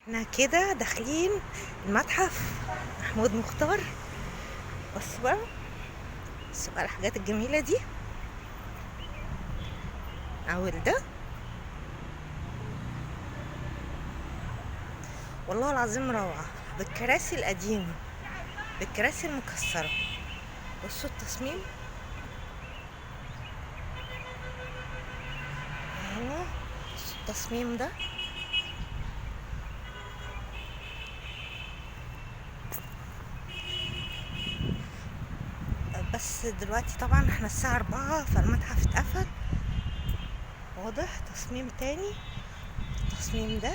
احنا كده داخلين المتحف محمود مختار. بصوا بقى الحاجات الجميلة دي. اول ده والله العظيم روعة، بالكراسي القديمة، بالكراسي المكسرة. بصوا التصميم هنا، بصوا التصميم ده. بس دلوقتي طبعا احنا الساعة 4 فالمتحف اتقفل. واضح تصميم تاني، التصميم ده.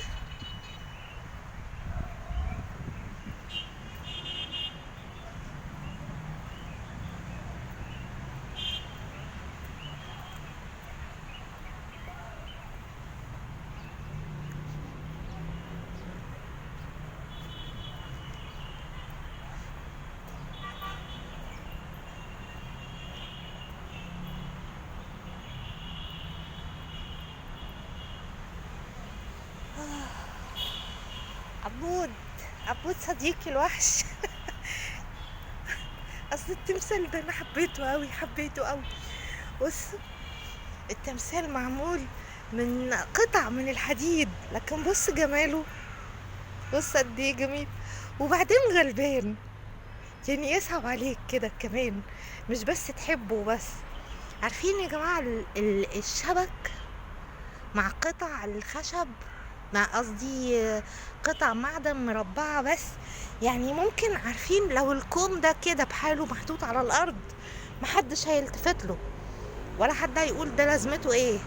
عبود، عبود صديقي الوحش. اصل التمثال ده انا حبيته قوي، حبيته قوي. بص، التمثال معمول من قطع من الحديد، لكن بص جماله، بص قد ايه جميل. وبعدين غلبان، يعني يصعب عليك كده كمان، مش بس تحبه بس. عارفين يا جماعة الشبك مع قطع الخشب، مع قصدي قطع معدن مربعة بس. يعني ممكن، عارفين لو الكوم ده كده بحاله محطوط على الارض محدش هيلتفت له، ولا حد هيقول ده لازمته ايه.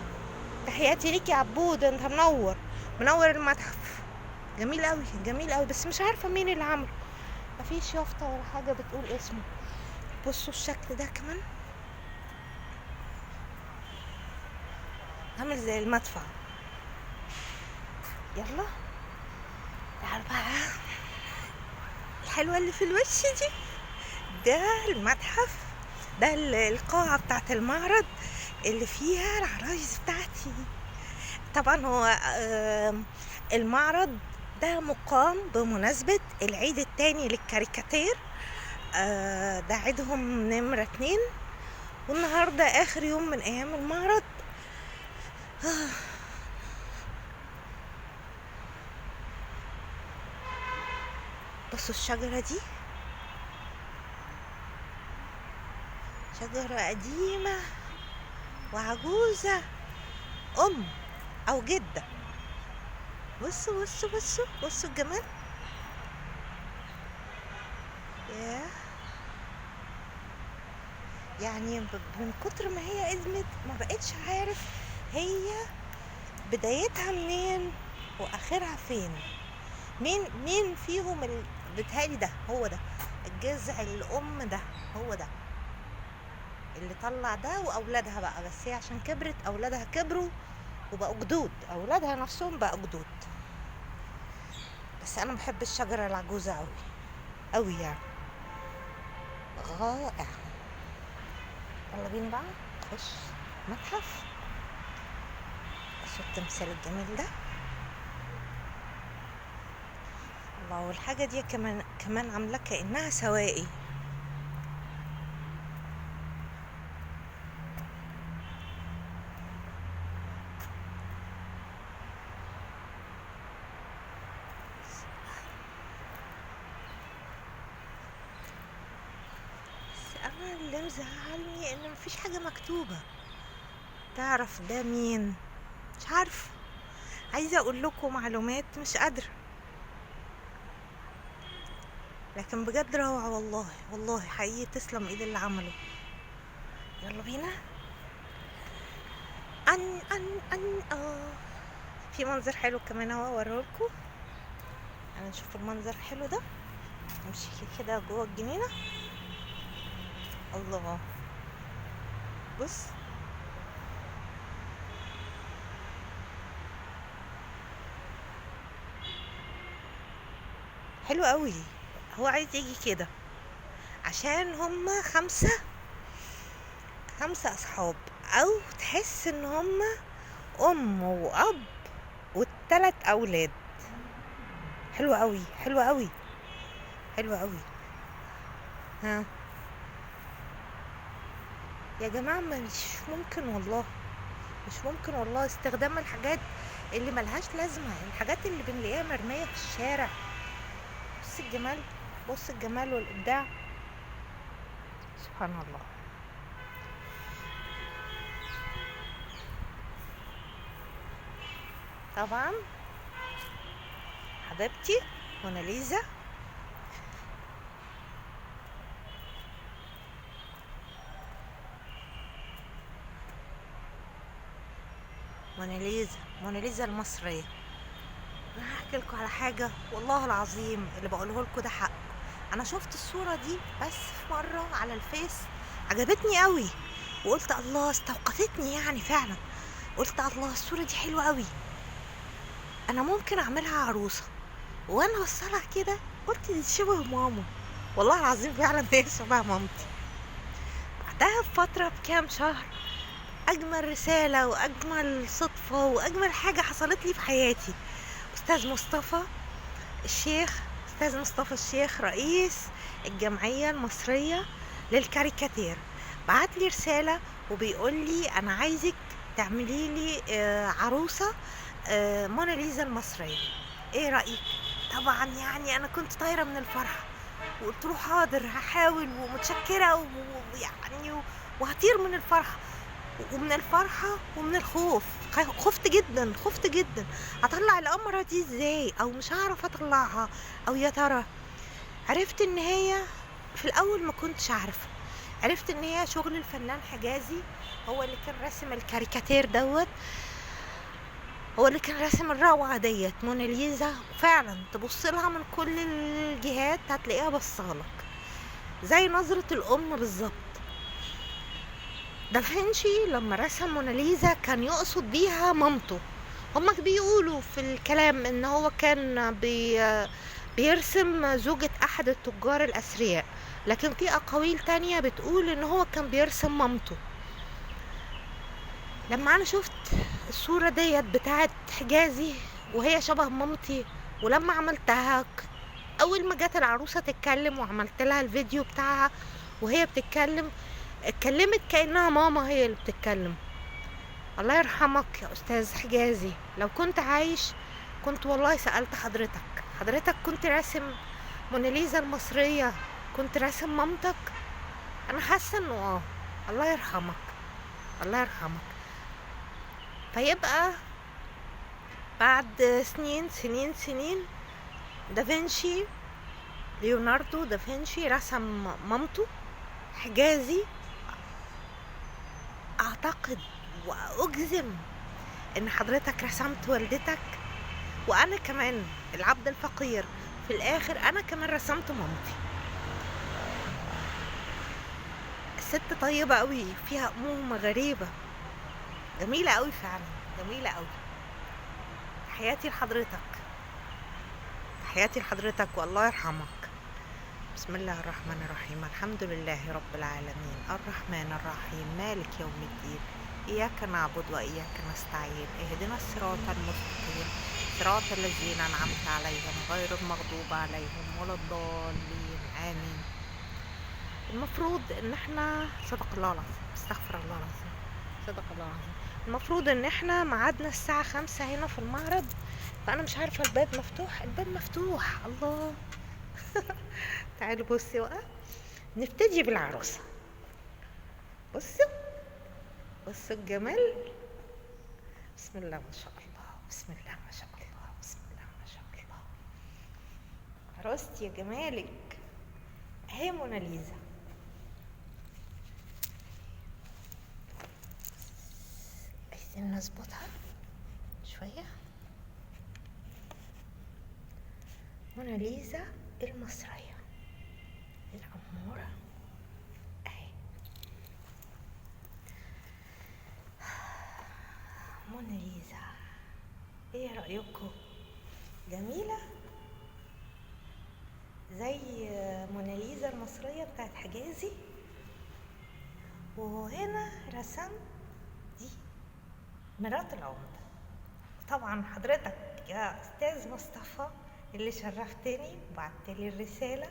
تحياتي ليك يا عبود، انت منور، منور المتحف. جميل قوي، جميل قوي، بس مش عارفه مين اللي عمله. مفيش يافطه ولا حاجه بتقول اسمه. بصوا الشكل ده كمان، عامل زي المدفع. يلا تعالوا بقى الحلوه اللي في الوش دي. ده المتحف، ده القاعه بتاعت المعرض اللي فيها العرايس بتاعتي. طبعا هو المعرض ده مقام بمناسبة العيد التاني للكاريكاتير. ده عيدهم نمرة 2، والنهاردة آخر يوم من أيام المعرض. بصوا الشجرة دي، شجرة قديمة وعجوزة، أم أو جدة. بصوا بصوا بصوا بصوا الجمال. ياه، يعني من كتر ما هي ادمت ما بقتش عارف هي بدايتها منين واخرها فين. مين فيهم بتهالي ده هو ده الجذع الام، ده هو ده اللي طلع ده، واولادها بقى، بس هي عشان كبرت اولادها كبروا وبقوا جدود، اولادها نفسهم بقوا جدود. بس انا بحب الشجرة العجوزة قوي قوي، يعني رائع. يلا بينا بقى نخش متحف. بصوا التمثال الجميل ده. الله، والحاجة دي كمان عاملة كأنها سواقي. بس انا اللي مزعلني ان مفيش حاجة مكتوبة تعرف ده مين. مش عارفة، عايزة اقول لكم معلومات مش قادرة، لكن بجد روعة والله، والله حقيقي تسلم ايد اللي عمله. يلا بينا. ان في منظر حلو كمان اهو اوريهولكوا. انا نشوف المنظر الحلو ده، نمشي كده جوه الجنينة. الله، بص حلو قوي. هو عايز يجي كده عشان هما خمسة اصحاب، او تحس ان هما ام واب والتلات اولاد. حلوة قوي، حلوة قوي، حلوة قوي. ها يا جماعة، مش ممكن والله، مش ممكن والله استخدام الحاجات اللي ملهاش لازمة، الحاجات اللي بنلاقيها مرمية في الشارع. بص الجمال، بص الجمال والإبداع، سبحان الله. طبعا حبيبتي موناليزا، موناليزا، موناليزا المصرية. انا هحكي لكم على حاجة والله العظيم اللي بقوله لكم ده حق. انا شفت الصورة دي بس في مرة على الفيس، عجبتني قوي وقلت الله، استوقفتني يعني فعلا. قلت الله الصورة دي حلوة قوي، انا ممكن اعملها عروسة. وانا بصلها كده قلت دي شبه ماما، والله العظيم فعلا هي شبه مامتي. بعدها بفترة بكام شهر، اجمل رسالة واجمل صدفة واجمل حاجة حصلت لي في حياتي، استاذ مصطفى الشيخ، استاذ مصطفى الشيخ رئيس الجمعية المصرية للكاريكاتير، بعت لي رسالة وبيقول لي انا عايزك تعملي لي عروسة موناليزا المصرية، ايه رأيك؟ طبعا يعني انا كنت طايرة من الفرحة وقلت له حاضر هحاول ومتشكرة ويعني وهطير من الفرحة، ومن الفرحة ومن الخوف. خفت جدا، خفت جدا اطلع القمرة دي ازاي، او مش هعرف اطلعها، او يا ترى. عرفت ان هي في الاول ما كنتش عارفة، عرفت ان هي شغل الفنان حجازي، هو اللي كان راسم الكاريكاتير دوت، هو اللي كان راسم الروعة ديت موناليزا. فعلا تبص لها من كل الجهات هتلاقيها بصالك زي نظرة الام بالظبط. دافنشي لما رسم موناليزا كان يقصد بيها مامته. هما بيقولوا في الكلام ان هو كان بيرسم زوجة احد التجار الاثرياء، لكن في اقاويل تانية بتقول ان هو كان بيرسم مامته. لما انا شفت الصورة ديت بتاعت حجازي وهي شبه مامتي، ولما عملتها اول ما جت العروسة تتكلم وعملت لها الفيديو بتاعها وهي بتتكلم، اتكلمت كأنها ماما هي اللي بتتكلم. الله يرحمك يا استاذ حجازي، لو كنت عايش كنت والله سألت حضرتك كنت راسم موناليزا المصرية، كنت راسم مامتك؟ انا حاسة انه الله يرحمك، الله يرحمك. فيبقى بعد سنين دافنشي، ليوناردو دافنشي رسم مامته. حجازي اعتقد واجزم ان حضرتك رسمت والدتك، وانا كمان العبد الفقير في الاخر انا كمان رسمت مامتي. الست طيبة قوي، فيها امومة غريبة، جميلة قوي فعلا، جميلة قوي. تحياتي لحضرتك، تحياتي لحضرتك والله يرحمك. بسم الله الرحمن الرحيم، الحمد لله رب العالمين، الرحمن الرحيم، مالك يوم الدين، إياك نعبد وإياك نستعين، اهدنا الصراط المستقيم، صراط الذين أنعمت عليهم غير المغضوب عليهم ولا الضالين، آمين. المفروض إن احنا صدق الله العظيم، استغفر الله العظيم، صدق الله العظيم. المفروض إن احنا ميعادنا الساعة 5 هنا في المعرض، فأنا مش عارفة الباب مفتوح، الباب مفتوح، الله. تعالوا بصي بقى، نبتدي بالعروسة. بصوا، بصوا الجمال، بسم الله ما شاء الله، بسم الله ما شاء الله، بسم الله ما شاء الله. عروستي يا جمالك اهي موناليزا. عايزين نظبطها شوية. موناليزا المصرية الأمورة اهي. موناليزا ايه رأيكم؟ جميلة زي موناليزا المصرية بتاعت حجازي. وهنا رسم دي مرات العمدة. طبعا حضرتك يا استاذ مصطفى اللي شرفتني وبعتلي الرسالة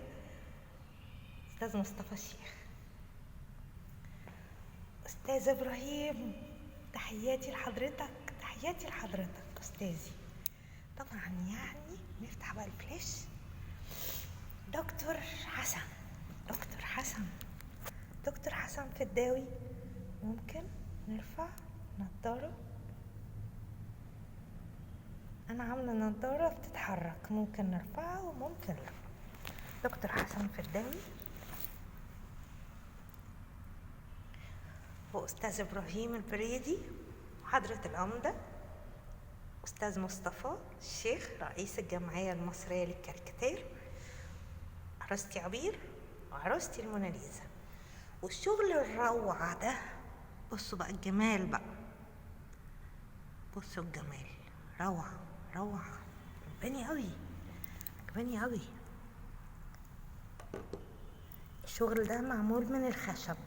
أستاذ مصطفى الشيخ. أستاذ إبراهيم، تحياتي لحضرتك، تحياتي لحضرتك أستاذي. طبعا يعني نفتح بقى الفلاش. دكتور حسن، دكتور حسن، دكتور حسن فداوي. ممكن نرفع نضارة؟ أنا عاملة نضارة بتتحرك، ممكن نرفعها وممكن لا. دكتور حسن فداوي وأستاذ إبراهيم البريدي وحضرة العمدة أستاذ مصطفى الشيخ رئيس الجمعية المصرية للكاريكاتير، عروستي عبير وعروستي الموناليزا. والشغل الروعة ده، بصوا بقى الجمال بقى، بصوا الجمال، روعة روعة، عجباني قوي، عجباني قوي. الشغل ده معمول من الخشب.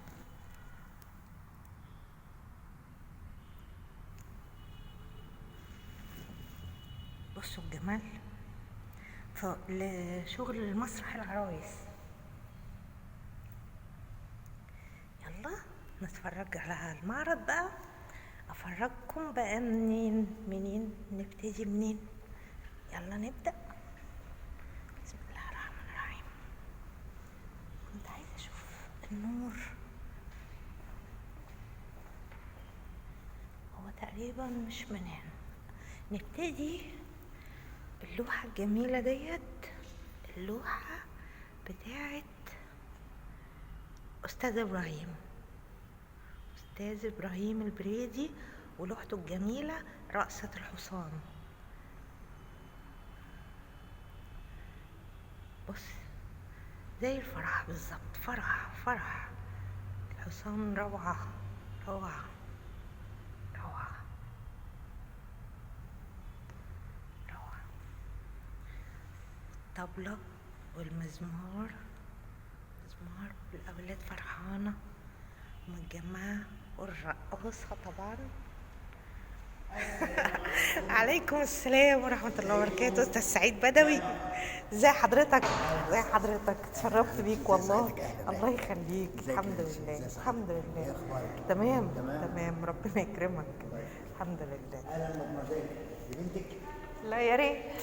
بصوا الجمال، لشغل المسرح العرايس. يلا نتفرج على المعرض بقى، افرجكم بقى منين نبتدي منين. يلا نبدأ. بسم الله الرحمن الرحيم. كنت عايزة اشوف النور، هو تقريبا مش من هنا. نبتدي اللوحة الجميلة ديت، اللوحة بتاعت أستاذ إبراهيم، أستاذ إبراهيم البريدي، ولوحته الجميلة رقصة الحصان. بص زي الفرح بالظبط، فرح فرح الحصان، روعة روعة روعة روعة. الطبلة والمزمار، مزمار والأولاد فرحانة ومتجمعة، والرقاصة طبعا. عليكم السلام ورحمة الله وبركاته. أستاذ سعيد بدوي، ازي حضرتك؟ ازي حضرتك؟ اتشرفت بيك والله. الله يخليك. الحمد لله الحمد لله. تمام تمام، ربنا يكرمك. الحمد لله. اهلا مدمزيل بنتك. لا يا ريت.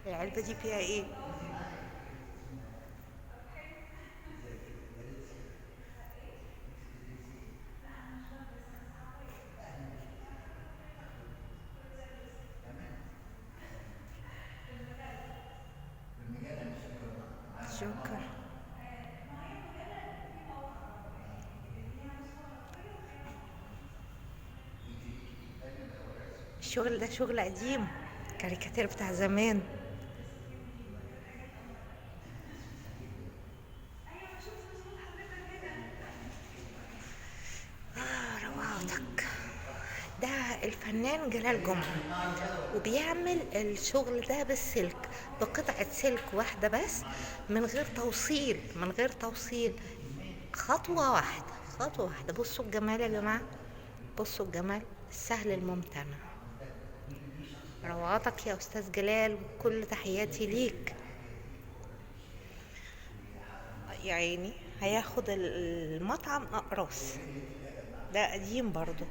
العلبة دي فيها ايه؟ شكرا. الشغل ده شغل قديم، كاريكاتير بتاع زمان. روعتك. ده الفنان جلال جمعة، وبيعمل الشغل ده بالسلك، بقطعة سلك واحدة بس، من غير توصيل، من غير توصيل، خطوة واحدة، خطوة واحدة. بصوا الجمال يا جماعة، بصوا الجمال، السهل الممتنع. روعتك يا أستاذ جلال، وكل تحياتي ليك. يا عيني هياخد المطعم أقراص، ده قديم برضو.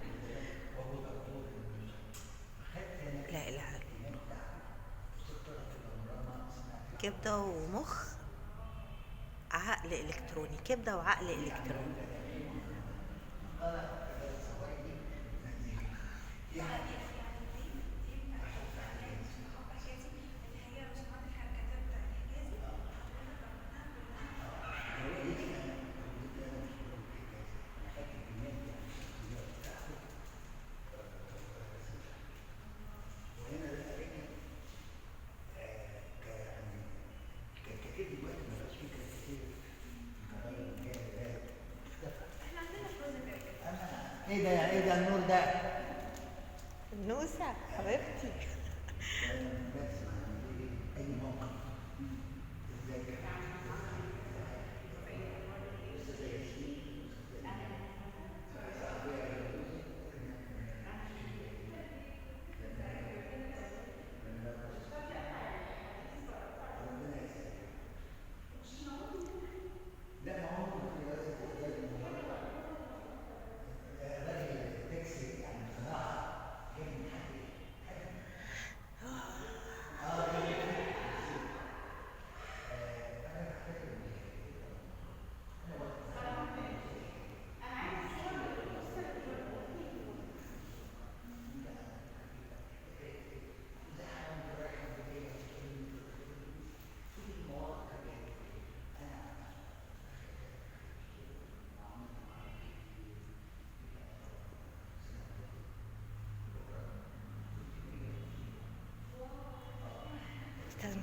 لا إله إلا الله. كبدة ومخ، عقل إلكتروني، كبدة وعقل إلكتروني. ايه ده يعني؟ ايه ده النور ده؟ النوسة حبيبتي. بس اي موقف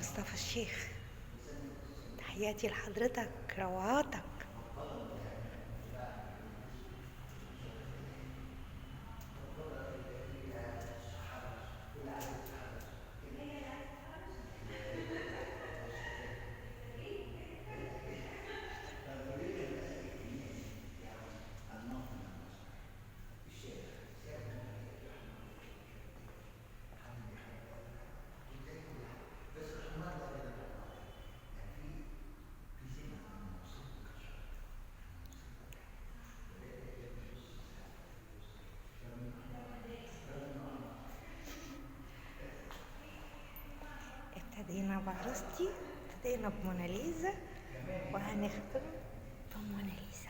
مصطفى الشيخ، تحياتي لحضرتك، روعاتك. ابتدينا بعروستي، ابتدينا بموناليزا، وهنختم بموناليزا.